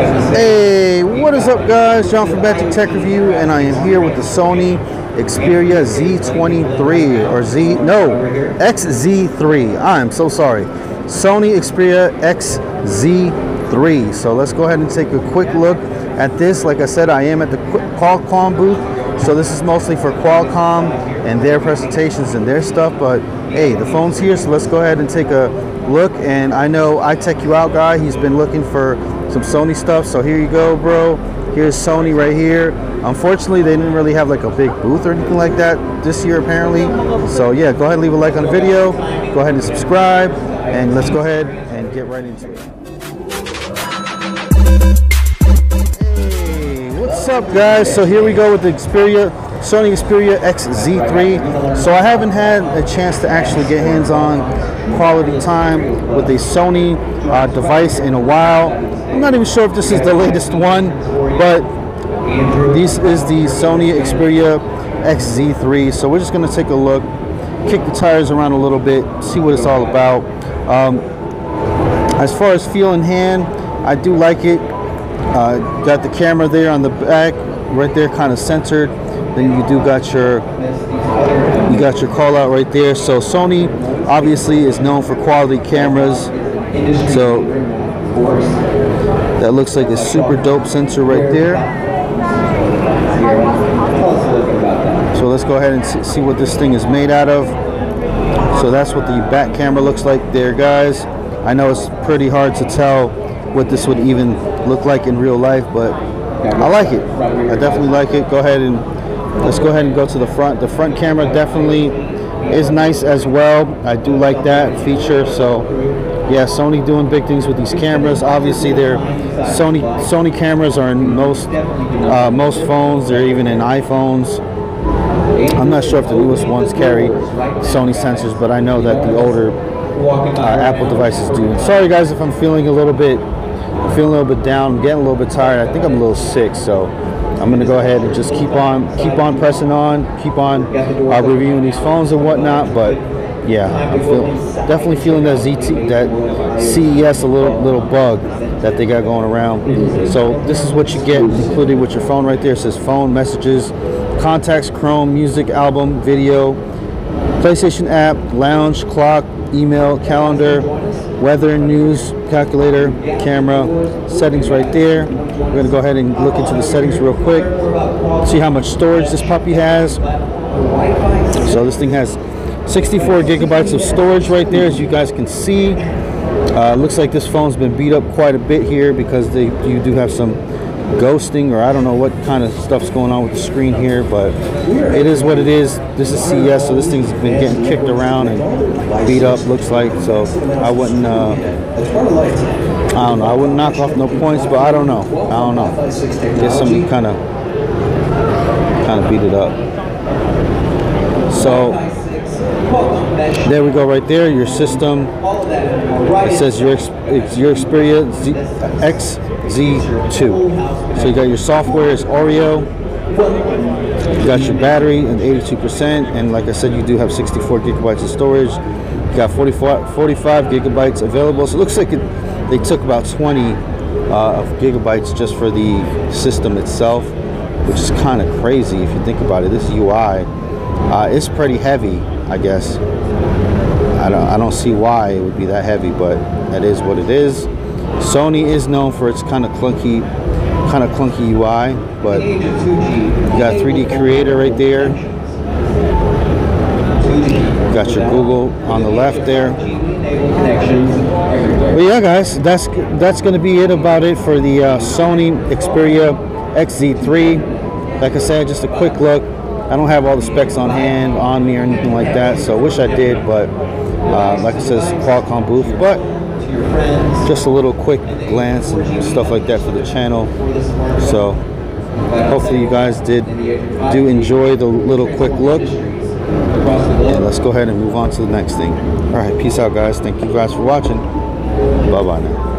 Hey, what is up, guys? John from Magic Tech Review, and I am here with the Sony Xperia Z23 or XZ3. I'm so sorry. Sony Xperia XZ3. So let's go ahead and take a quick look at this. Like I said, I am at the Qualcomm booth, so this is mostly for Qualcomm and their presentations and their stuff. But hey, the phone's here, so let's go ahead and take a look. And I know iTechYouOut guy, he's been looking for some Sony stuff, so here you go, bro. Here's Sony right here. Unfortunately, they didn't really have like a big booth or anything like that this year apparently. So yeah, go ahead and leave a like on the video, go ahead and subscribe, and let's go ahead and get right into it. Hey, what's up, guys? So here we go with the Sony Xperia XZ3. So I haven't had a chance to actually get hands-on quality time with a Sony device in a while. I'm not even sure if this is the latest one, but this is the Sony Xperia XZ3. So we're just going to take a look, kick the tires around a little bit, see what it's all about. As far as feel in hand, I do like it. Got the camera there on the back, right there, kind of centered. Then you got your call out right there. So Sony obviously is known for quality cameras. So that looks like a super dope sensor right there. So let's go ahead and see what this thing is made out of. So that's what the back camera looks like there, guys. I know it's pretty hard to tell what this would even look like in real life, but I like it. I definitely like it. Let's go ahead and go to the front. The front camera definitely is nice as well. I do like that feature. So yeah, Sony doing big things with these cameras. Obviously, Sony cameras are in most phones. They're even in iPhones. I'm not sure if the newest ones carry Sony sensors, but I know that the older Apple devices do. Sorry, guys, if I'm feeling a little bit down, I'm getting a little bit tired. I think I'm a little sick, so I'm gonna go ahead and just keep on pressing on, keep on reviewing these phones and whatnot. But yeah, I'm definitely feeling that CES a little bug that they got going around. So this is what you get included with your phone right there. It says phone, messages, contacts, Chrome, music, album, video, PlayStation app, lounge, clock, email, calendar, weather, news, calculator, camera, settings right there. We're going to go ahead and look into the settings real quick, see how much storage this puppy has. So this thing has 64 gigabytes of storage right there, as you guys can see. Looks like this phone's been beat up quite a bit here because you do have some ghosting, or I don't know what kind of stuff's going on with the screen here, but it is what it is. This is CES, so this thing's been getting kicked around and beat up, looks like. So I wouldn't I don't know, I wouldn't knock off no points, but I don't know. Guess somebody kind of beat it up. So there we go right there, your system. It says it's your Xperia XZ2. So you got your software is Oreo. You got your battery at 82%, and like I said, you do have 64 gigabytes of storage. You got 45 gigabytes available. So it looks like they took about 20 of gigabytes just for the system itself, which is kind of crazy if you think about it. This UI is pretty heavy, I guess. I don't see why it would be that heavy, but that is what it is. Sony is known for its kind of clunky UI, but you got 3D Creator right there. You got your Google on the left there. But yeah, guys, that's going to be it about it for the Sony Xperia XZ3. Like I said, just a quick look. I don't have all the specs on hand on me or anything like that, so I wish I did, but like I said, it's a Qualcomm booth, but just a little quick glance and stuff like that for the channel. So hopefully you guys do enjoy the little quick look, and let's go ahead and move on to the next thing. All right, peace out, guys. Thank you guys for watching. Bye bye now.